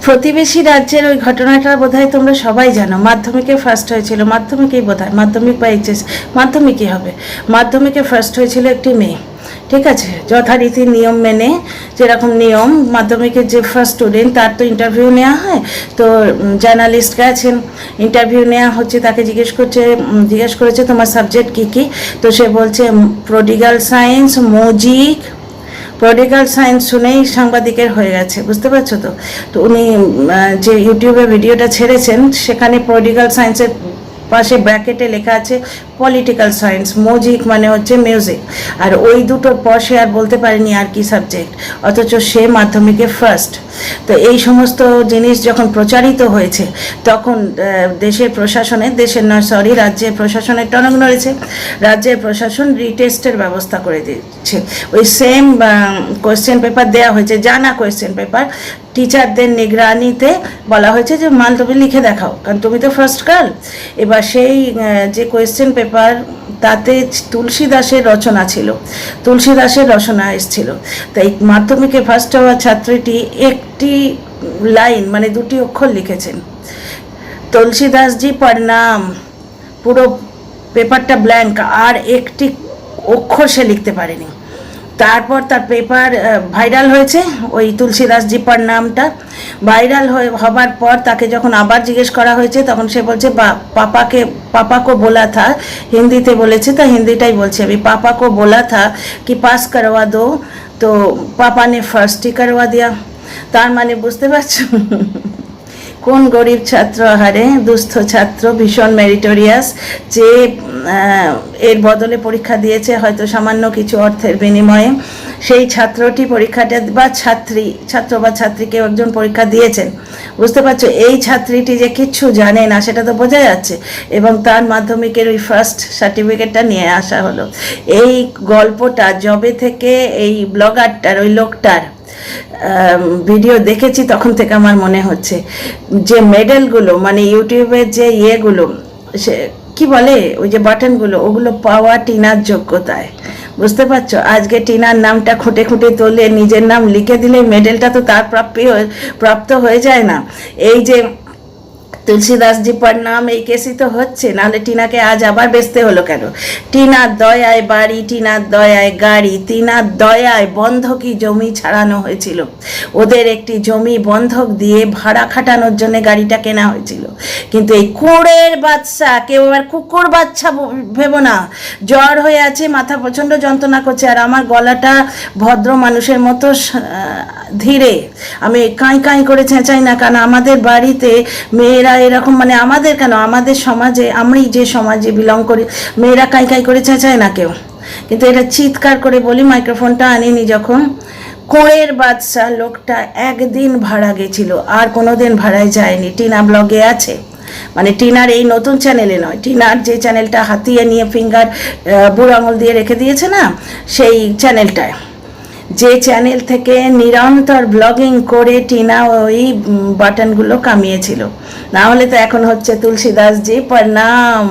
প্রতিবেশী রাজ্যের ওই ঘটনাটা বোধহয় তোমরা সবাই জানো। মাধ্যমিকে ফার্স্ট হয়েছিল, মাধ্যমিকেই বোধহয়, মাধ্যমিক বা এইচএস, মাধ্যমিকই হবে। মাধ্যমিকে ফার্স্ট হয়েছিল একটি মেয়ে, ঠিক আছে, যথারীতি নিয়ম মেনে, যেরকম নিয়ম মাধ্যমিকের যে ফার্স্ট স্টুডেন্ট তার তো ইন্টারভিউ নেওয়া হয়। তো জার্নালিস্ট গেছেন, ইন্টারভিউ নেওয়া হচ্ছে, তাকে জিজ্ঞেস করেছে তোমার সাবজেক্ট কী কী। তো সে বলছে প্রডিগাল সায়েন্স, মজিক। প্রডিগাল সায়েন্স শুনেই সাংবাদিকের হয়ে গেছে, বুঝতে পারছো তো। তো উনি যে ইউটিউবে ভিডিওটা ছেড়েছেন সেখানে প্রডিগাল সায়েন্সের পাশে ব্র্যাকেটে লেখা আছে পলিটিক্যাল সায়েন্স, মজিক মানে হচ্ছে মিউজিক। আর ওই দুটোর পর সে আর বলতে পারেনি আর কি সাবজেক্ট, অথচ সে মাধ্যমিকে ফার্স্ট। তো এই সমস্ত জিনিস যখন প্রচারিত হয়েছে তখন দেশের রাজ্যের প্রশাসনের টনক নড়েছে। রাজ্যের প্রশাসন রিটেস্টের ব্যবস্থা করে দিচ্ছে। ওই সেম কোয়েশ্চেন পেপার দেওয়া হয়েছে, জানা কোয়েশ্চেন পেপার, টিচারদের নিগরানিতে বলা হয়েছে যে মাল তুমি লিখে দেখাও, কারণ তুমি তো ফার্স্ট গার্ল। এবার সেই যে কোয়েশ্চেন পেপার তাতে তুলসী দাসের রচনা ছিল, তুলসী দাসের রচনা এসেছিল। তাই মাধ্যমিকে ফার্স্ট হওয়া ছাত্রীটি একটি লাইন মানে দুটি অক্ষর লিখেছেন, তুলসী দাসজি প্রণাম, পুরো পেপারটা ব্ল্যাঙ্ক, আর একটি অক্ষর সে লিখতে পারেনি। তারপর তার পেপার ভাইরাল হয়েছে, ওই তুলসী দাসজি প্রণামটা ভাইরাল হবার পর তাকে যখন আবার জিজ্ঞেস করা হয়েছে তখন সে বলছে পাপাকে बोला था, হিন্দিতে বলেছে, তা হিন্দিটাই বলছে আমি, পাপাকে बोला था कि पास करवा दो, तो पापा ने फर्स्ट ही करवा दिया। তার মানে বুঝতে পারছো কোন গরিব ছাত্র, হারে দুস্থ ছাত্র, ভীষণ মেরিটোরিয়াস, যে এর বদলে পরীক্ষা দিয়েছে হয়তো সামান্য কিছু অর্থের বিনিময়ে, সেই ছাত্রটি পরীক্ষাটা বা ছাত্র বা ছাত্রী কেউ একজন পরীক্ষা দিয়েছেন, বুঝতে পারছো। এই ছাত্রীটি যে কিচ্ছু জানে না সেটা তো বোঝা যাচ্ছে, এবং তার মাধ্যমিকের ওই ফার্স্ট সার্টিফিকেটটা নিয়ে আসা হলো। এই গল্পটা যবে থেকে এই ব্লগারটার, ওই লোকটার ভিডিও দেখেছি তখন থেকে আমার মনে হচ্ছে যে মেডেলগুলো মানে ইউটিউবের যে ইয়েগুলো, সে কি বলে ওই যে বাটনগুলো, ওগুলো পাওয়া টিনার যোগ্যতায়, বুঝতে পারছো। আজকে টিনার নামটা খুঁটে খুঁটে তোলে নিজের নাম লিখে দিলে মেডেলটা তো তার প্রাপ্ত হয়ে যায় না। এই যে তুলসী দাসজি প্রণাম এই কেসই তো হচ্ছে, নাহলে টিনাকে আজ আবার বেচতে হলো কেন? টিনার দয়ায় বাড়ি, টিনার দয়ায় গাড়ি, টিনার দয়ায় বন্ধকি জমি ছাড়ানো হয়েছিল। ওদের একটি জমি বন্ধক দিয়ে ভাড়া খাটানোর জন্য গাড়িটা কেনা হয়েছিল। কিন্তু এই কুঁড়ের বাচ্চা, কেউ আবার কুকুর বাচ্চা ভেবো না, জ্বর হয়ে আছে, মাথা প্রচণ্ড যন্ত্রণা করছে, আর আমার গলাটা ভদ্র মানুষের মতো ধীরে, আমি কাঁই কাঁই করে চেঁচাই না, কারণ আমাদের বাড়িতে মেয়েরা এরকম, মানে আমাদের কেন, আমাদের সমাজে, আমি যে সমাজে বিলং করি, মেয়েরা কাঁই কাঁই করে চেঁচায় না কেউ, কিন্তু এটা চিৎকার করে বলি। মাইক্রোফোনটা আনিনি যখন। কোঁড়ের বাদশা লোকটা একদিন ভাড়া গেছিল, আর কোনোদিন ভাড়ায় যায়নি। টিনা ব্লগে আছে, মানে টিনার এই নতুন চ্যানেলে নয়, টিনার যে চ্যানেলটা হাতিয়ে নিয়ে ফিঙ্গার বুড়ো আঙুল দিয়ে রেখে দিয়েছে না, সেই চ্যানেলটায়, যে চ্যানেল থেকে নিরন্তর ব্লগিং করে টিনা ওই বাটনগুলো কামিয়েছিল। না হলে তো এখন হচ্ছে তুলসী দাসজি প্রণাম,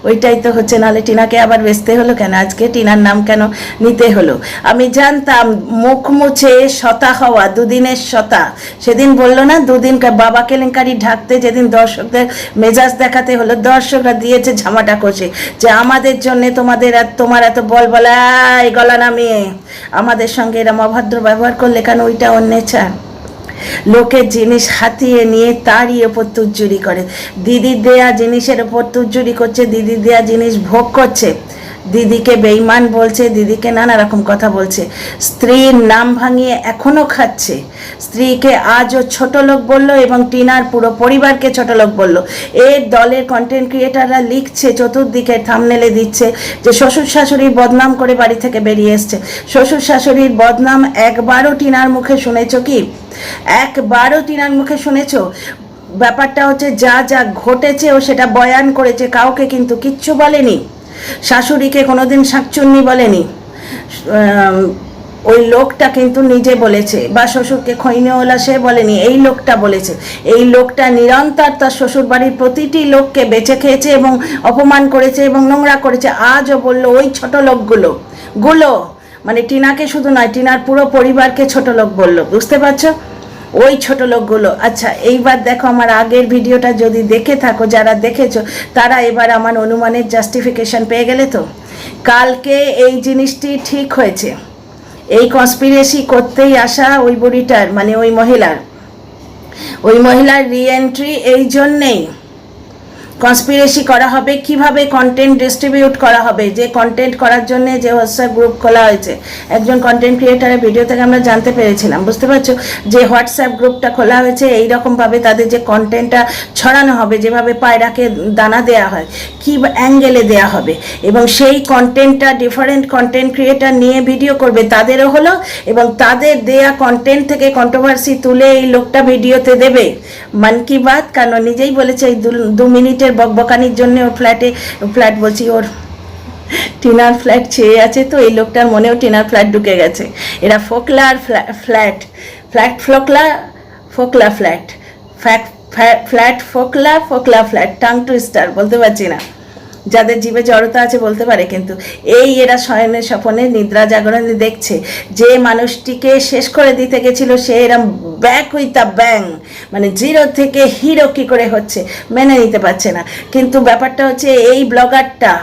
ওইটাই তো হচ্ছে, নাহলে টিনাকে আবার বেচতে হলো কেন? আজকে টিনার নাম কেন নিতে হলো? আমি জানতাম মুখ মুছে শতা হওয়া, দুদিনের শতা, সেদিন বললো না দুদিন বাবা কেলেঙ্কারি ঢাকতে যেদিন দর্শকদের মেজাজ দেখাতে হলো, দর্শকরা দিয়েছে ঝামাটা কষে যে আমাদের জন্যে তোমার এত বলাই গলা নামিয়ে আমাদের সঙ্গে এরম অভদ্র ব্যবহার করলে কেন? ওইটা অন্যেচ্ছা। লোকের জিনিস হাতিয়ে নিয়ে তারই ওপর তুজ্জুরি করে, দিদির দেয়া জিনিসের ওপর তুজ্জুরি করছে, দিদির দেয়া জিনিস ভোগ করছে, দিদিকে বেঈমান বলছে, দিদিকে নানা রকম কথা বলছে, স্ত্রীর নাম ভাঙিয়ে এখনো খাচ্ছে, স্ত্রীকে আজও ছোট লোক বলল এবং টিনার পুরো পরিবারকে ছোট লোক বলল। এর দলের কন্টেন্ট ক্রিয়েটাররা লিখছে, চতুর্দিকে থাম্বনেলে দিচ্ছে যে শ্বশুর শাশুড়ির বদনাম করে বাড়ি থেকে বেরিয়ে এসছে। শ্বশুর শাশুড়ির বদনাম একবারও টিনার মুখে শুনেছো কি? একবারও টিনার মুখে শুনেছো? ব্যাপারটা হচ্ছে যা যা ঘটেছে ও সেটা বয়ান করেছে, কাউকে কিন্তু কিচ্ছু বলেনি। শাশুড়িকে কোনোদিন শাকচুন্নি বলেনি, ওই লোকটা কিন্তু নিজে বলেছে, বা শ্বশুরকে খৈনেওয়ালা সে বলেনি, এই লোকটা বলেছে। এই লোকটা নিরন্তর তার শ্বশুর বাড়ির প্রতিটি লোককে বেঁচে খেয়েছে এবং অপমান করেছে এবং নোংরা করেছে। আজও বললো ওই ছোট লোকগুলো মানে টিনাকে শুধু নয়, টিনার পুরো পরিবারকে ছোট লোক বললো, বুঝতে পারছো? ওই ছোট লোকগুলো। আচ্ছা এইবার দেখো আমার আগের ভিডিওটা যদি দেখে থাকো, যারা দেখেছো তারা এবার আমার অনুমানের জাস্টিফিকেশন পেয়ে গেলে তো। কালকে এই জিনিসটি ঠিক হয়েছে, এই কনস্পিরেসি করতেই আসা ওই বুড়িটার মানে ওই মহিলার রিএন্ট্রি এই জন্যেই কনস্পিরেসি করা হবে, কিভাবে কন্টেন্ট ডিস্ট্রিবিউট করা হবে, যে কন্টেন্ট করার জন্য যে হোয়াটসঅ্যাপ গ্রুপ খোলা হয়েছে একজন কন্টেন্ট ক্রিয়েটারের ভিডিও থেকে আমরা জানতে পেরেছিলাম, বুঝতে পারছো, যে হোয়াটসঅ্যাপ গ্রুপটা খোলা হয়েছে এইরকমভাবে তাদের যে কন্টেন্টটা ছড়ানো হবে, যেভাবে পায়রাকে দানা দেওয়া হয় কী অ্যাঙ্গেলে দেওয়া হবে, এবং সেই কন্টেন্টটা ডিফারেন্ট কন্টেন্ট ক্রিয়েটার নিয়ে ভিডিও করবে, তাদেরও হলো, এবং তাদের দেয়া কন্টেন্ট থেকে কন্ট্রোভার্সি তুলে এই লোকটা ভিডিওতে দেবে মন কি বাত। কারণ নিজেই বলেছে এই 2 মিনিটের বকবকানির জন্য ওর ফ্ল্যাট বলছি ওর টিনার ফ্ল্যাট চেয়ে আছে, তো এই লোকটার মনেও টিনার ফ্ল্যাট ঢুকে গেছে। এরা ফোকলা আর ফোকলা ফ্ল্যাট টাং টুইস্টার বলতে পারছি না, যাদের জীবে জড়তা আছে বলতে পারে, কিন্তু এই এরা শয়নের স্বপনে নিদ্রা জাগরণে দেখছে যে মানুষটিকে শেষ করে দিতে গেছিল সে এরম ব্যাক উইথ আ ব্যাং, মানে 0 থেকে হিরো কী করে হচ্ছে মেনে নিতে পারছে না। কিন্তু ব্যাপারটা হচ্ছে এই ব্লগারটা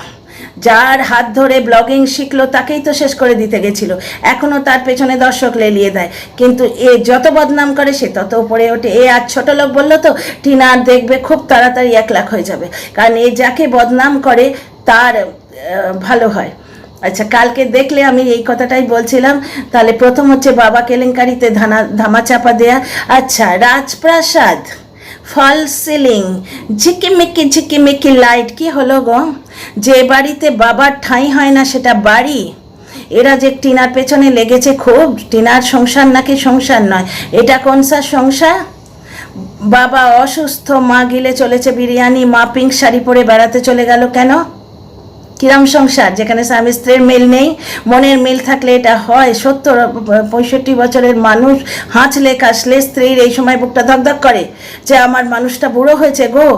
যার হাত ধরে ব্লগিং শিখলো তাকেই তো শেষ করে দিতে গেছিল, এখনও তার পেছনে দর্শক লেলিয়ে দেয়, কিন্তু এ যত বদনাম করে সে তত উপরে ওঠে। এ আজ ছোট লোক বললো তো টিনার দেখবে খুব তাড়াতাড়ি 1 লাখ হয়ে যাবে, কারণ এ যাকে বদনাম করে তার ভালো হয়। আচ্ছা কালকে দেখলে আমি এই কথাটাই বলছিলাম। তাহলে প্রথম হচ্ছে বাবা কেলেঙ্কারিতে ধামাচাপা দেয়া। আচ্ছা রাজপ্রাসাদ, ফলস সিলিং, ঝিকিমিকি লাইট, কি হলো গো? যে বাড়িতে বাবার ঠাঁই হয় না সেটা বাড়ি। এরা যে টিনার পেছনে লেগেছে খুব, টিনার সংসার নাকি সংসার নয়, এটা কোনসা সংসার? বাবা অসুস্থ, মা গিলে চলেছে বিরিয়ানি, মা পিঙ্ক শাড়ি পরে বেড়াতে চলে গেল, কেন? কিরম সংসার যেখানে স্বামী স্ত্রীর মিল নেই? মনের মিল থাকলে এটা হয়। 70-65 বছরের মানুষ হাঁচলে কাশলে স্ত্রীর এই সময় বুকটা ধকধক করে যে আমার মানুষটা বুড়ো হয়েছে গো।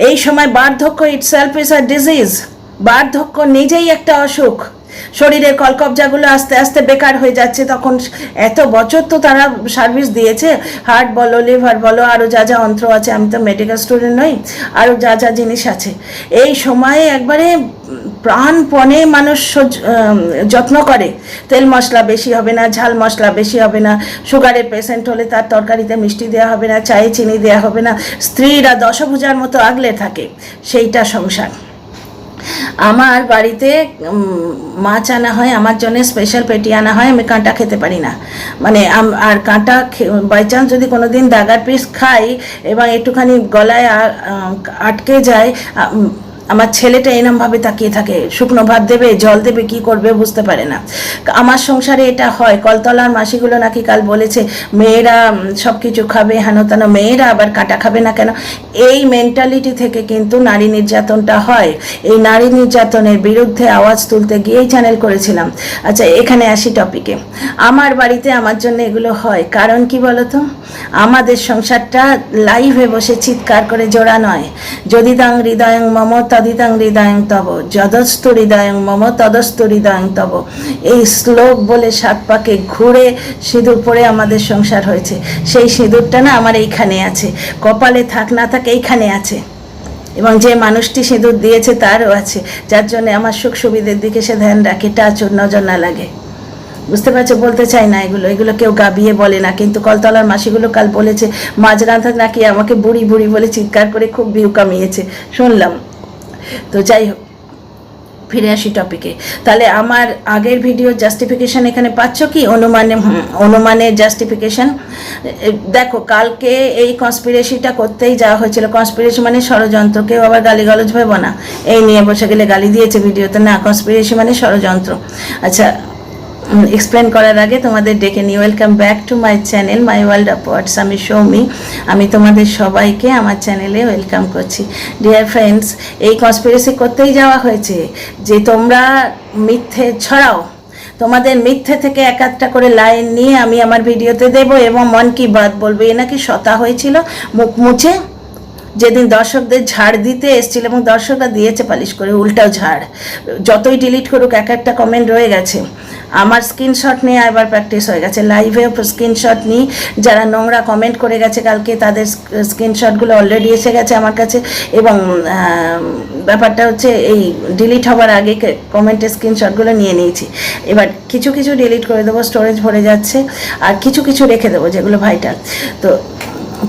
এই সময় বার্ধক্য ইটসেলফ ইজ আ ডিজিজ, বার্ধক্য নিজেই একটা অসুখ, শরীরের কলকবজাগুলো আস্তে আস্তে বেকার হয়ে যাচ্ছে। তখন এত বছর তো তারা সার্ভিস দিয়েছে, হার্ট বলো লিভার বলো আরও যা যা অন্ত্র আছে, আমি তো মেডিকেল স্টুডেন্ট নই, আরও যা যা জিনিস আছে, এই সময়ে একবারে প্রাণপণে মানুষ যত্ন করে। তেল মশলা বেশি হবে না, ঝাল মশলা বেশি হবে না, সুগারের পেশেন্ট হলে তার তরকারিতে মিষ্টি দেওয়া হবে না, চায়ে চিনি দেওয়া হবে না, স্ত্রীরা দশভুজার মতো আগলে থাকে, সেইটা সংসার। আমার বাড়িতে মাছ আনা হয়, আমার জন্য স্পেশাল পেটি আনা হয়, আমি কাঁটা খেতে পারি না, মানে আর কাঁটা বাই চান্স যদি কোনো দিন দাগার পিস খাই এবং একটুখানি গলায় আটকে যায়, আমার ছেলেটা এরমভাবে তাকিয়ে থাকে, শুকনো ভাত দেবে জল দেবে কি করবে বুঝতে পারে না। আমার সংসারে এটা হয়। কলতলার মাসিগুলো নাকি কাল বলেছে মেয়েরা সব কিছু খাবে, হেন তেন, মেয়েরা আবার কাঁটা খাবে না কেন? এই মেন্টালিটি থেকে কিন্তু নারী নির্যাতনটা হয়। এই নারী নির্যাতনের বিরুদ্ধে আওয়াজ তুলতে গিয়েই চ্যানেল করেছিলাম। আচ্ছা এখানে আসি টপিকে। আমার বাড়িতে আমার জন্য এগুলো হয়, কারণ কি বলতো, আমাদের সংসারটা লাইভে বসে চিৎকার করে জোড়া নয়। যদিদাং হৃদয়ং মম তদিদাং হৃদয়ং তব, যদস্তু হৃদয়ং মম তদস্তু হৃদয়ং তব, এই শ্লোক বলে 7 পাকে ঘুরে সিঁদুর পরে আমাদের সংসার হয়েছে। সেই সিঁদুরটা না আমার এইখানে আছে, কপালে থাক না থাক এইখানে আছে, এবং যে মানুষটি সিঁদুর দিয়েছে তারও আছে, যার জন্য আমার সুখ সুবিধের দিকে সে ধ্যান রাখে, টাচ নজর না লাগে। বুঝতে পারছো? বলতে চাই না এগুলো কেউ গাবিয়ে বলে না, কিন্তু কলতলার মাসিগুলো কাল বলেছে মাঝ রাঁধা নাকি আমাকে বুড়ি বুড়ি বলে চিৎকার করে খুব ভিউ কামিয়েছে, শুনলাম। তো যাই হোক, ফিরে আসি টপিকে। তাহলে আমার আগের ভিডিও জাস্টিফিকেশন এখানে পাচ্ছ কি? অনুমানের জাস্টিফিকেশন দেখো। কালকে এই কনস্পিরেসিটা করতেই যাওয়া হয়েছিল। কনস্পিরেসি মানে ষড়যন্ত্র, কেউ আবার গালিগালাজ ভেবো না, এই নিয়ে বসে গেলে গালি দিয়েছে ভিডিওতে, না, কনস্পিরেসি মানে ষড়যন্ত্র। আচ্ছা এক্সপ্লেন করার আগে তোমাদের ডেকে নিই, welcome back to my channel my world of words. আমি সৌমি, আমি তোমাদের সবাইকে আমার চ্যানেলে ওয়েলকাম করছি। ডিয়ার ফ্রেন্ডস, এই কনস্পিরেসি করতেই যাওয়া হয়েছে যে তোমরা মিথ্যে ছড়াও, তোমাদের মিথ্যে থেকে 1-1টা করে লাইন নিয়ে আমি আমার ভিডিওতে দেব এবং মন কি বাত বলবো। এ নাকি শতা হয়েছিল মুখ মুছে, যেদিন দর্শকদের ঝাড় দিতে এসেছিল এবং দর্শকরা দিয়েছে পালিশ করে উল্টাও ঝাড়, যতই ডিলিট করুক এক একটা কমেন্ট রয়ে গেছে। আমার স্ক্রিনশট নিয়ে এবার প্র্যাকটিস হয়ে গেছে, লাইভেও স্ক্রিনশট নিই, যারা নোংরা কমেন্ট করে গেছে কালকে তাদের স্ক্রিনশটগুলো অলরেডি এসে গেছে আমার কাছে। এবং ব্যাপারটা হচ্ছে এই ডিলিট হওয়ার আগে কমেন্টের স্ক্রিনশটগুলো নিয়ে নিয়েছি। এবার কিছু কিছু ডিলিট করে দেবো, স্টোরেজ ভরে যাচ্ছে, আর কিছু কিছু রেখে দেবো যেগুলো ভাইটাল। তো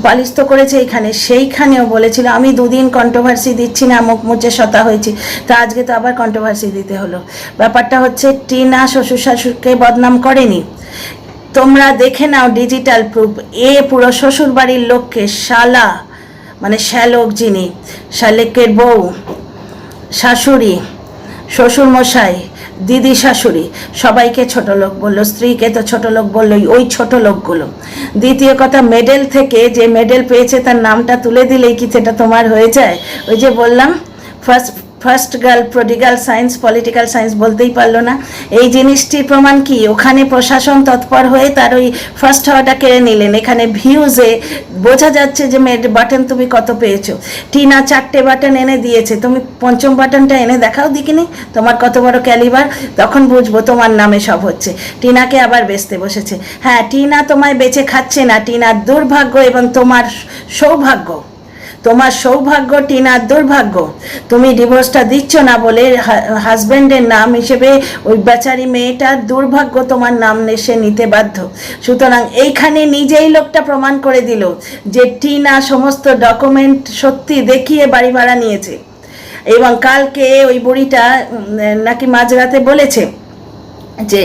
পালিশ তো করেছে এইখানে, সেইখানেও বলেছিল আমি দুদিন কন্ট্রোভার্সি দিচ্ছি না, মুখ মুচে শতা হয়েছি, তা আজকে তো আবার কন্ট্রোভার্সি দিতে হলো। ব্যাপারটা হচ্ছে টিনা শ্বশুর শাশুড়কে বদনাম করেনি, তোমরা দেখে নাও ডিজিটাল প্রুফ। এ পুরো শ্বশুর বাড়ির লোককে শালা মানে শ্যালক, যিনি শালেকের বউ, শাশুড়ি, শ্বশুর মশাই, দিদি শাশুড়ি, সবাইকে ছোট লোক বললো, স্ত্রীকে তো ছোট লোক বললোই, ওই ছোট লোকগুলো। দ্বিতীয় কথা, মেডেল থেকে যে মেডেল পেয়েছে তার নামটা তুলে দিলেই কি সেটা তোমার হয়ে যায়? ওই যে বললাম first girl প্রডিগাল science, political science বলতেই পারলো না। এই জিনিসটির প্রমাণ কি? ওখানে প্রশাসন তৎপর হয়ে তার ওই ফার্স্ট হওয়াটা কেড়ে নিলেন। এখানে ভিউজে বোঝা যাচ্ছে যে বাটন তুমি কত পেয়েছো। টিনা 4টে বাটন এনে দিয়েছে, তুমি 5ম বাটনটা এনে দেখাও দেখিনি তোমার কত বড় ক্যালিবার, তখন বুঝবো তোমার নামে সব হচ্ছে। টিনাকে আবার বেচতে বসেছে। হ্যাঁ, টিনা তোমায় বেচে খাচ্ছে না, টিনার দুর্ভাগ্য এবং তোমার সৌভাগ্য। তোমার সৌভাগ্য, টিনার দুর্ভাগ্য। তুমি ডিভোর্সটা দিচ্ছ না বলে হাজব্যান্ডের নাম হিসেবে ওই বেচারি মেয়েটার দুর্ভাগ্য তোমার নাম সে নিতে বাধ্য। সুতরাং এইখানে নিজেই লোকটা প্রমাণ করে দিল যে টিনা সমস্ত ডকুমেন্ট সত্যি দেখিয়ে বাড়ি ভাড়া নিয়েছে। এবং কালকে ওই বুড়িটা নাকি মাঝরাতে বলেছে যে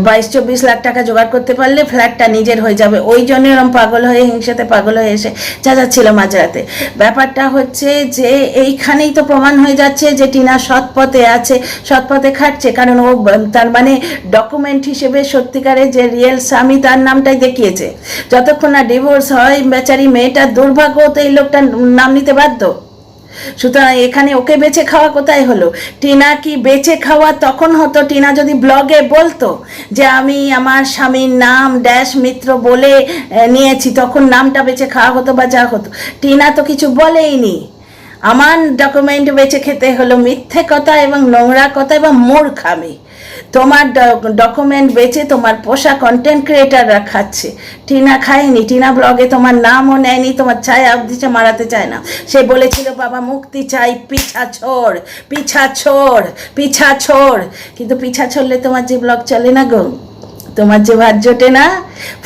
22-24 লাখ টাকা জোগাড় করতে পারলে ফ্ল্যাটটা নিজের হয়ে যাবে। ওই জন্য এরকম পাগল হয়ে, হিংসাতে পাগল হয়ে এসে চেঁচাচ্ছিল মাঝরাতে। ব্যাপারটা হচ্ছে যে এইখানেই তো প্রমাণ হয়ে যাচ্ছে যে টিনা সৎপথে আছে, সৎপথে খাটছে। কারণ ও তার মানে ডকুমেন্ট হিসেবে সত্যিকারের যে রিয়েল স্বামী তার নামটাই দেখিয়েছে। যতক্ষণ না ডিভোর্স হয় বেচারি মেয়েটার দুর্ভাগ্য, তো এই লোকটার নাম নিতে বাধ্য। সুতরাং এখানে ওকে বেঁচে খাওয়া কোথায় হলো? টিনা কি বেঁচে খাওয়া তখন হতো টিনা যদি ব্লগে বলতো যে আমি আমার স্বামীর নাম ড্যাশ মিত্র বলে নিয়েছি, তখন নামটা বেঁচে খাওয়া হতো বা যা হতো। টিনা তো কিছু বলেইনি। আমার ডকুমেন্ট বেঁচে খেতে হলো মিথ্যে কথা এবং নোংরা কথা এবং মূর্খামি। তোমার ডকুমেন্ট বেচে তোমার পোষা কন্টেন্ট ক্রিয়েটাররা খাচ্ছে, টিনা খায়নি। টিনা ব্লগে তোমার নামও নেয়নি, তোমার ছায়া অবধি মারাতে চায় না। সে বলেছিল বাবা মুক্তি চাই, পিছা ছোড়, পিছা ছোড়, পিছা ছোড়। কিন্তু পিছা ছড়লে তোমার যে ব্লগ চলে না গো, তোমার যে ভাত জোটে না।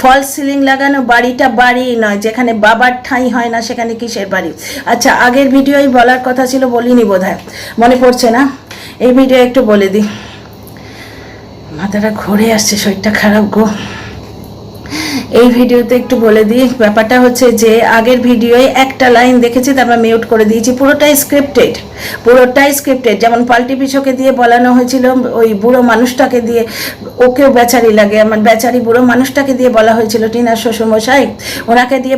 ফলস সিলিং লাগানো বাড়িটা বাড়ি নয়, যেখানে বাবার ঠাঁই হয় না সেখানে কিসের বাড়ি? আচ্ছা, আগের ভিডিওই বলার কথা ছিল, বলিনি বোধহয়, মনে পড়ছে না। এই ভিডিও একটু বলে দিই, মাথাটা ঘুরে আসছে, শরীরটা খারাপ গো। এই ভিডিওতে একটু বলে দিই, ব্যাপারটা হচ্ছে যে আগের ভিডিওয় একটা লাইন দেখেছি, তারপর মিউট করে দিয়েছি। পুরোটাই স্ক্রিপ্টেড, পুরোটাই স্ক্রিপ্টেড। যেমন পাল্টি পিছকে দিয়ে বলানো হয়েছিল, ওই বুড়ো মানুষটাকে দিয়ে, ওকেও বেচারি লাগে, আমার বেচারি বুড়ো মানুষটাকে দিয়ে বলা হয়েছিল টিনার শ্বশুরমশাই, ওনাকে দিয়ে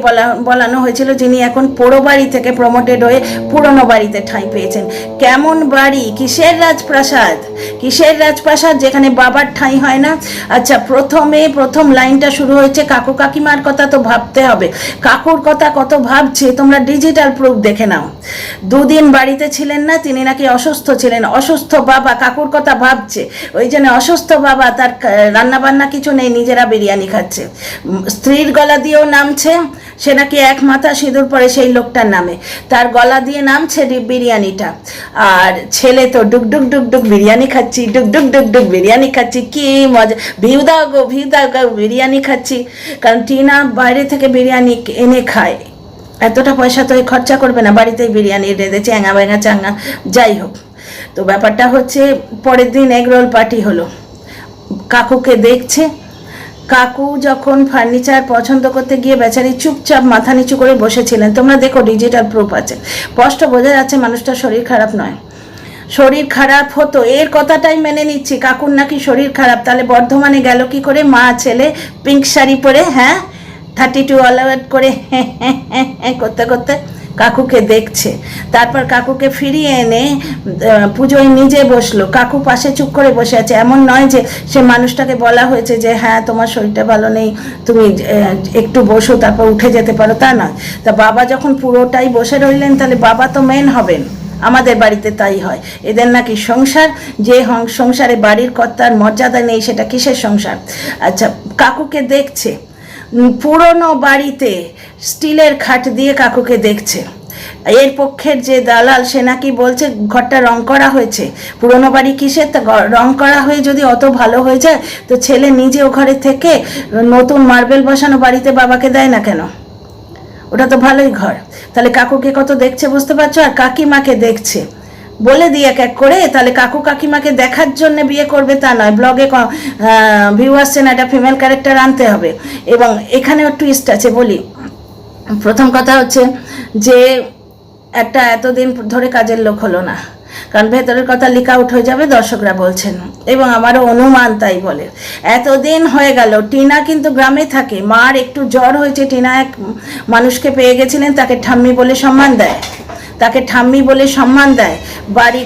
বলানো হয়েছিল যিনি এখন পোড়ো বাড়ি থেকে প্রমোটেড হয়ে পুরনো বাড়িতে ঠাঁই পেয়েছেন। কেমন বাড়ি, কিসের রাজপ্রাসাদ, কিসের রাজপ্রাসাদ যেখানে বাবার ঠাঁই হয় না? আচ্ছা, প্রথম লাইনটা শুরু হয়েছে কাকু কাকিমার কথা, তো ভাবতে হবে কাকুর কথা কত ভাবছে। তোমরা ডিজিটাল প্রুফ দেখে নাও। 2 দিন বাড়িতে ছিলেন না, তিনি নাকি অসুস্থ ছিলেন। অসুস্থ বাবা কাকুর কথা ভাবছে, ওই জন্য অসুস্থ বাবা, তার রান্না বান্না কিছু নেই, নিজেরা বিরিয়ানি খাচ্ছে। স্ত্রীর গলা দিয়েও নামছে, সে নাকি এক মাথা সিঁদুর পরে সেই লোকটার নামে, তার গলা দিয়ে নামছে বিরিয়ানিটা। আর ছেলে তো ডুকডুক ডুকডুক বিরিয়ানি খাচ্ছি, ডুকডুক ডুকডুক বিরিয়ানি খাচ্ছি, কি মজা, ভিউ দাও গো, ভিউ দাও গো, বিরিয়ানি খাচ্ছি। কারণ টিনা বাইরে থেকে বিরিয়ানি এনে খায়, এতটা পয়সা তো খরচা করবে না, বাড়িতেই বিরিয়ানি রেঁধে চ্যাঙা ব্যাঙা চাঙা যাই হোক। তো ব্যাপারটা হচ্ছে পরের দিন এগরোল পার্টি হলো, কাকুকে দেখছে। কাকু যখন ফার্নিচার পছন্দ করতে গিয়ে বেচারি চুপচাপ মাথা নিচু করে বসেছিলেন। তোমরা দেখো, ডিজিটাল প্রুফ আছে, স্পষ্ট বোঝা যাচ্ছে মানুষটার শরীর খারাপ নয়। শরীর খারাপ হতো, এর কথাটাই মেনে নিচ্ছি, কাকুর নাকি শরীর খারাপ। তাহলে বর্ধমানে গেল কি করে? মা ছেলে পিঙ্ক শাড়ি পরে, হ্যাঁ 32 অল আউট করে করতে করতে কাকুকে দেখছে, তারপর কাকুকে ফিরিয়ে এনে পুজোয় নিজে বসলো, কাকু পাশে চুপ করে বসে আছে। এমন নয় যে সে মানুষটাকে বলা হয়েছে যে হ্যাঁ তোমার শরীরটা ভালো নেই, তুমি একটু বসো তারপর উঠে যেতে পারো, তা নয়। তা বাবা যখন পুরোটাই বসে রইলেন, তাহলে বাবা তো মেন হবেন। আমাদের বাড়িতে তাই হয়, এদের নাকি সংসার, যে সংসারে বাড়ির কর্তার মর্যাদা নেই সেটা কিসের সংসার? আচ্ছা, কাকুকে দেখছে, পুরনো বাড়িতে স্টিলের খাট দিয়ে কাকুকে দেখছে। এর পক্ষের যে দালাল সে নাকি বলছে ঘরটা রং করা হয়েছে। পুরনো বাড়ি কিসের? তা রং করা হয়ে যদি অত ভালো হয়ে যায় তো ছেলে নিজে ও ঘরে থেকে নতুন মার্বেল বসানো বাড়িতে বাবাকে দেয় না কেন? ওটা তো ভালোই ঘর। তাহলে কাকুকে কত দেখছে বুঝতে পারছো? আর কাকিমাকে দেখছে, বলে দিই এক এক করে। তাহলে কাকু কাকিমাকে দেখার জন্য বিয়ে করবে তা নয়, ব্লগে ভিউ আসছে না, একটা ফিমেল ক্যারেক্টার আনতে হবে। এবং এখানেও টুইস্ট আছে, বলি। প্রথম কথা হচ্ছে যে একটা এতদিন ধরে কাজের লোক হলো না, কারণ ভেতরের কথা লিক আউট হয়ে যাবে, দর্শকরা বলছেন, এবং আমারও অনুমান তাই বলে। এতদিন হয়ে গেল, টিনা কিন্তু গ্রামে থাকে, মার একটু জ্বর হয়েছে, টিনা এক মানুষকে পেয়ে গেছিলেন, তাকে ঠাম্মি বলে সম্মান দেয়, তাকে ঠাম্মি বলে সম্মান দেয়, বাড়ি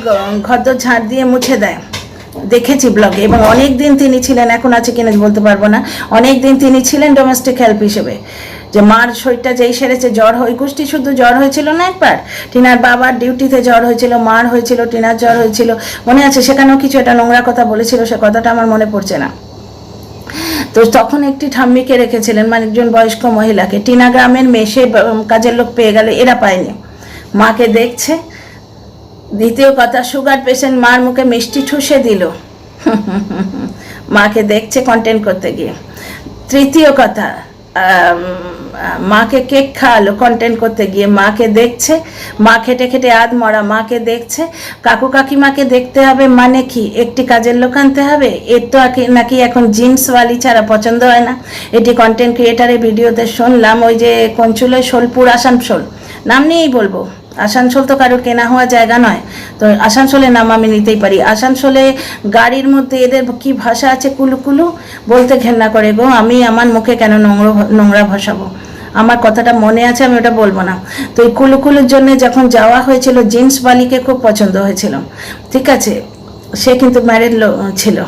ঘরদোর ঝাড় দিয়ে মুছে দেয়, দেখেছি ব্লগে। এবং অনেক দিন তিনি ছিলেন, এখন আছে কিনা বলতে পারবো না, অনেক দিন তিনি ছিলেন ডোমেস্টিক হেল্প হিসেবে। যে মার শরীরটা যেই সেরেছে, জ্বর হয়ে গোষ্ঠী শুদ্ধ জ্বর হয়েছিল না একবার, টিনার বাবার ডিউটিতে জ্বর হয়েছিল, মার হয়েছিল, টিনার জ্বর হয়েছিল, মনে আছে? সেখানেও কিছু একটা নোংরা কথা বলেছিল, সে কথাটা আমার মনে পড়ছে না। তো তখন একটি ঠাম্মিকে রেখেছিলেন, মানে একজন বয়স্ক মহিলাকে। টিনা গ্রামের মেয়ে, সে কাজের লোক পেয়ে গেল, এরা পায়নি। মাকে দেখছে। দ্বিতীয় কথা, সুগার পেশেন্ট মার মুখে মিষ্টি ঠুসে দিল, মাকে দেখছে কন্টেন্ট করতে গিয়ে। তৃতীয় কথা, মাকে কেক খাওয়ালো কন্টেন্ট করতে গিয়ে, মাকে দেখছে, মা খেটে খেটে আধ মরা, মাকে দেখছে। কাকু কাকিমাকে দেখতে হবে মানে কি? একটি কাজের লোক আনতে হবে? এর তো নাকি এখন জিন্সওয়ালি ছাড়া পছন্দ হয় না। এটি কন্টেন্ট ক্রিয়েটারের ভিডিওতে শুনলাম, ওই যে কঞ্চুলে সোলপুর, আসানসোল, নাম নিয়েই বলবো, আসানসোল তো কারোর কেনা হওয়া জায়গা নয়, তো আসানসোলের নাম আমি নিতেই পারি। আসানসোলে গাড়ির মধ্যে এদের কি ভাষা আছে, কুলুকুলু, বলতে ঘেন্না করে গো। আমি আমার মুখে কেন নোংরা ভাসাবো? আমার কথাটা মনে আছে, আমি ওটা বলবো না। তো এই কুলুকুলুর জন্য যখন যাওয়া হয়েছিল, জিন্স বালিকে খুব পছন্দ হয়েছিল, ঠিক আছে? সে কিন্তু ম্যারিড ছিল।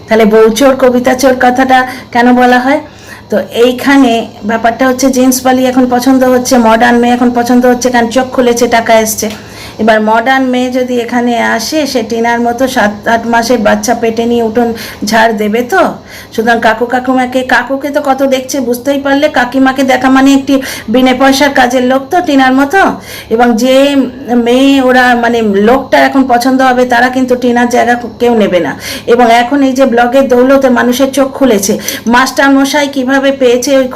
তাহলে বউচোর, কবিতা চোর কথাটা কেন বলা হয়? তো এইখানে ব্যাপারটা হচ্ছে জিন্স বালি এখন পছন্দ হচ্ছে, মডার্ন মেয়ে এখন পছন্দ হচ্ছে, কারণ চোখ খুলেছে, টাকা এসছে। এবার মডার্ন মেয়ে যদি এখানে আসে, সে টিনার মতো 7-8 মাসের বাচ্চা পেটে নিয়ে উঠোন ঝাড় দেবে তো? সুতরাং কাকুকে তো কত দেখছে বুঝতেই পারলে। কাকিমাকে দেখা মানে একটি বিনে পয়সার কাজের লোক তো টিনার মতো। এবং যে মেয়ে ওরা মানে লোকটা এখন পছন্দ হবে, তারা কিন্তু টিনার জায়গা কেউ নেবে না। এবং এখন এই যে ব্লগের দৌলতে মানুষের চোখ খুলেছে, মাস্টারমশাই কিভাবে পেয়েছে ওই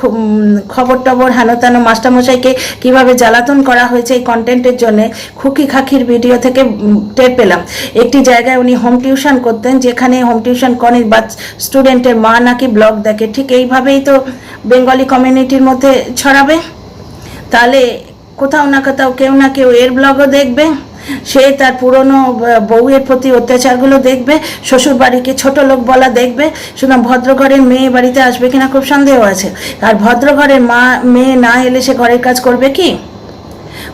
খবর টবর হেনতেন, মাস্টারমশাইকে কিভাবে জ্বালাতন করা হয়েছে এই কন্টেন্টের জন্য, খুকি খাকির ভিডিও থেকে টের পেলাম। একটি জায়গায় উনি হোম টিউশন করতেন, যেখানে হোম টিউশন করেন স্টুডেন্টের মা নাকি ব্লগ দেখে। ঠিক এইভাবেই তো বেঙ্গলি কমিউনিটির মধ্যে ছড়াবে। তাহলে কোথাও না কোথাও কেউ না কেউ এর ব্লগও দেখবে, সে তার পুরনো বউয়ের প্রতি অত্যাচারগুলো দেখবে, শ্বশুর বাড়িকে ছোট লোক বলা দেখবে। সুতরাং ভদ্রঘরের মেয়ে বাড়িতে আসবে কিনা খুব সন্দেহ আছে। আর ভদ্রঘরের মেয়ে না এলে সে ঘরের কাজ করবে কি?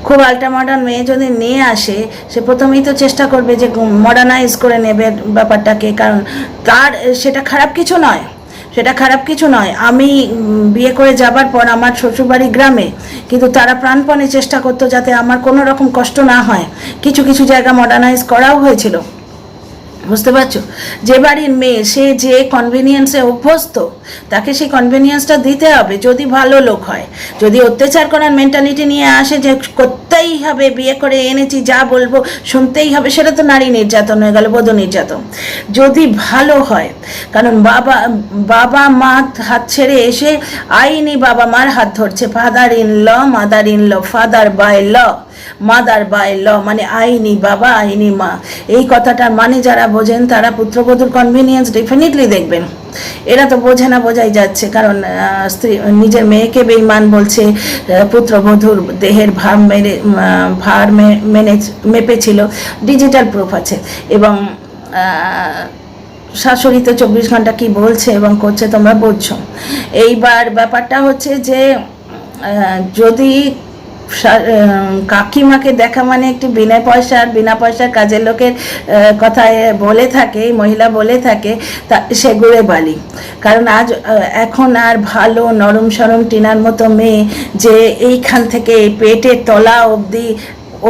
খুব আল্ট্রা মডার্ন মেয়ে যদি নিয়ে আসে, সে প্রথমেই তো চেষ্টা করবে যে মডার্নাইজ করে নেবে ব্যাপারটাকে, কারণ তার সেটা খারাপ কিছু নয়, সেটা খারাপ কিছু নয়। আমি বিয়ে করে যাবার পর আমার শ্বশুরবাড়ি গ্রামে, কিন্তু তারা প্রাণপণে চেষ্টা করতো যাতে আমার কোনো রকম কষ্ট না হয়। কিছু কিছু জায়গা মডার্নাইজ করাও হয়েছিল, বুঝতে পারছো? যে বাড়ির মেয়ে, সে যে কনভিনিয়েন্সে অভ্যস্ত, তাকে সেই কনভিনিয়েন্সটা দিতে হবে, যদি ভালো লোক হয়। যদি অত্যাচার করার মেন্টালিটি নিয়ে আসে যে করতেই হবে, বিয়ে করে এনেছি, যা বলবো শুনতেই হবে, সেটা তো নারী নির্যাতন হয়ে গেল, বধূ নির্যাতন। যদি ভালো হয়, কারণ বাবা মা হাত ছেড়ে এসে আইনি বাবা মার হাত ধরছে, father in law, mother in law, father by law, mother by law, মানে আইনি বাবা আইনি মা। এই কথাটার মানে যারা বোঝেন তারা পুত্রবধূর কনভিনিয়েন্স ডেফিনেটলি দেখবেন। এরা তো বোঝে না, বোঝাই যাচ্ছে, কারণ স্ত্রী নিজের মেয়েকে বেঈমান বলছে, পুত্রবধূর দেহের ভার মেপেছিল, ডিজিটাল প্রুফ আছে। এবং শাশুড়ি তো 24 ঘন্টা কি বলছে এবং করছে তোমরা বুঝছো। এইবার ব্যাপারটা হচ্ছে যে যদি কাকিমাকে দেখা মানে একটি বিনা পয়সার কাজের লোকের কথায় বলে থাকে, মহিলা বলে থাকে, তা সে গুড়ে বালি। কারণ আজ এখন আর ভালো নরম সরম টিনার মতো মেয়ে যে এইখান থেকে পেটের তলা অবধি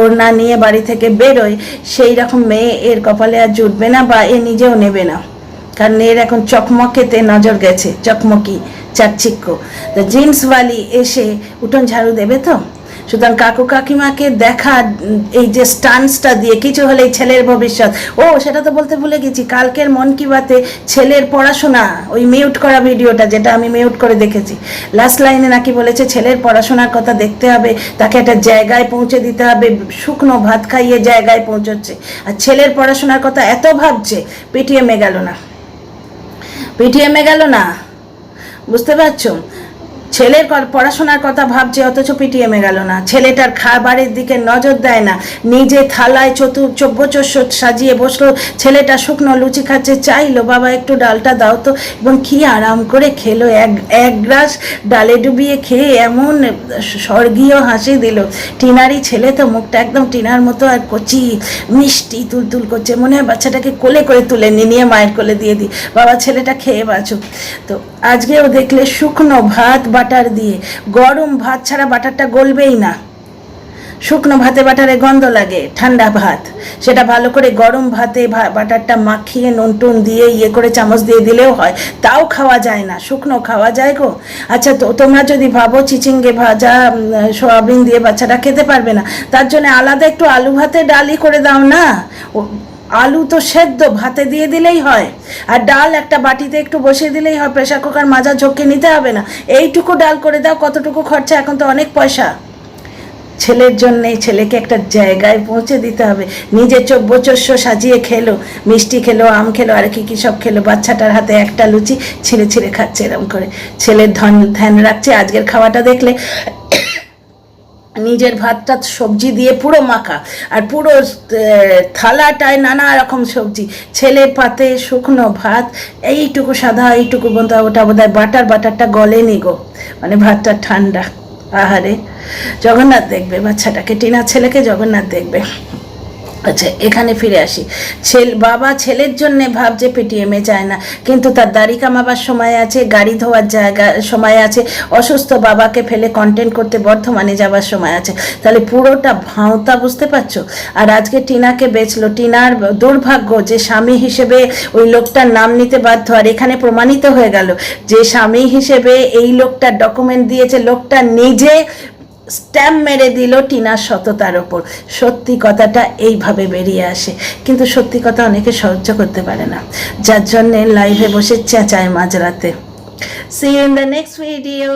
ওড়না নিয়ে বাড়ি থেকে বেরোয়, সেই রকম মেয়ে এর কপালে আর জুটবে না, বা এ নিজেও নেবে না। কারণ এর এখন চকমকেতে নজর গেছে, চকমকি চাকচিক্য। তো জিন্সওয়ালি এসে উঠোন ঝাড়ু দেবে তো? সুতরাং কাকু কাকিমাকে দেখা এই যে স্টান্সটা দিয়ে কিছু হলেই ছেলের ভবিষ্যৎ। ও সেটা তো বলতে ভুলে গেছি, কালকের মন কি বাতে ছেলের পড়াশোনা, ওই মিউট করা ভিডিওটা যেটা আমি মিউট করে দেখেছি, লাস্ট লাইনে নাকি বলেছে ছেলের পড়াশোনার কথা দেখতে হবে, তাকে একটা জায়গায় পৌঁছে দিতে হবে, শুকনো ভাত খাইয়ে জায়গায় পৌঁছচ্ছে। আর ছেলের পড়াশোনার কথা এত ভাবছে, পেটিএমে গেল না, পেটিএমে গেল না, বুঝতে পারছো? ছেলের পড়াশোনার কথা ভাবছে অথচ পিটিএমে গেল না। ছেলেটার খাবারের দিকে নজর দেয় না, নিজে থালায় চব্বচস্য সাজিয়ে বসলো, ছেলেটা শুকনো লুচি খাচ্ছে, চাইলো বাবা একটু ডালটা দাও তো, এবং কি আরাম করে খেলো, এক গ্রাস ডালে ডুবিয়ে খেয়ে এমন স্বর্গীয় হাসি দিল। টিনারই ছেলে তো, মুখটা একদম টিনার মতো আর কচি, মিষ্টি তুলতুল করছে, মনে হয় বাচ্চাটাকে কোলে করে তুলে নিয়ে মায়ের কোলে দিয়ে দিই, বাবা ছেলেটা খেয়ে বাঁচুক। তো আজকেও দেখলে শুকনো ভাত বাটার দিয়ে, গরম ভাত ছাড়া বাটারটা গলবেই না, শুকনো ভাতে বাটারে গন্ধ লাগে, ঠান্ডা ভাত সেটা ভালো করে গরম ভাতে বাটারটা মাখিয়ে নুন টুন দিয়ে করে চামচ দিয়ে দিলেও হয়, তাও খাওয়া যায় না, শুকনো খাওয়া যায় গো। আচ্ছা, তো তোমরা যদি ভাবো চিচিঙ্গে ভাজা সোয়াবিন দিয়ে বাচ্চাটা খেতে পারবে না, তার জন্য আলাদা একটু আলু ভাতে ডালই করে দাও না, আলু তো সেদ্ধ ভাতে দিয়ে দিলেই হয়, আর ডাল একটা বাটিতে একটু বসিয়ে দিলেই হয়, প্রেশার কুকার মাজা ঝোঁকে নিতে হবে না, এইটুকু ডাল করে দাও, কতটুকু খরচা, এখন তো অনেক পয়সা। ছেলের জন্যে ছেলেকে একটা জায়গায় পৌঁছে দিতে হবে, নিজে চব্বচস্য সাজিয়ে খেলো, মিষ্টি খেলো, আম খেলো, আর কি সব খেলো, বাচ্চাটার হাতে একটা লুচি ছিঁড়ে ছিঁড়ে খাচ্ছে এরম করে, ছেলের ধ্যান রাখছে। আজকের খাওয়াটা দেখলে নিজের ভাতটা সবজি দিয়ে পুরো মাখা, আর পুরো থালাটায় নানা রকম সবজি, ছেলের পাতে শুকনো ভাত, এইটুকু সাদা, এইটুকু বন্ধু, ওটা বোধহয় বাটারটা গলেনি গো, মানে ভাতটা ঠান্ডা। আহারে, জগন্নাথ দেখবে বাচ্চাটাকে, টিনার ছেলেকে জগন্নাথ দেখবে। আচ্ছা, এখানে ফিরে আসি। বাবা ছেলের জন্যে ভাবছে পেটিএমে যায় না, কিন্তু তার দাড়ি কামাবার সময় আছে, গাড়ি ধোয়ার জায়গা সময় আছে, অসুস্থ বাবাকে ফেলে কন্টেন্ট করতে বর্ধমানে যাবার সময় আছে, তাহলে পুরোটা ভাঁওতা, বুঝতে পারছো? আর আজকে টিনাকে বেচলো, টিনার দুর্ভাগ্য যে স্বামী হিসেবে ওই লোকটার নাম নিতে বাধ্য, আর এখানে প্রমাণিত হয়ে গেল যে স্বামী হিসেবে এই লোকটার ডকুমেন্ট দিয়েছে, লোকটা নিজে স্ট্যাম্প মেরে দিল টিনার সততার ওপর। সত্যি কথাটা এইভাবে বেরিয়ে আসে, কিন্তু সত্যি কথা অনেকে সহ্য করতে পারে না, যার জন্যে লাইভে বসে চেঁচায় মাঝরাতে। See you in the next video.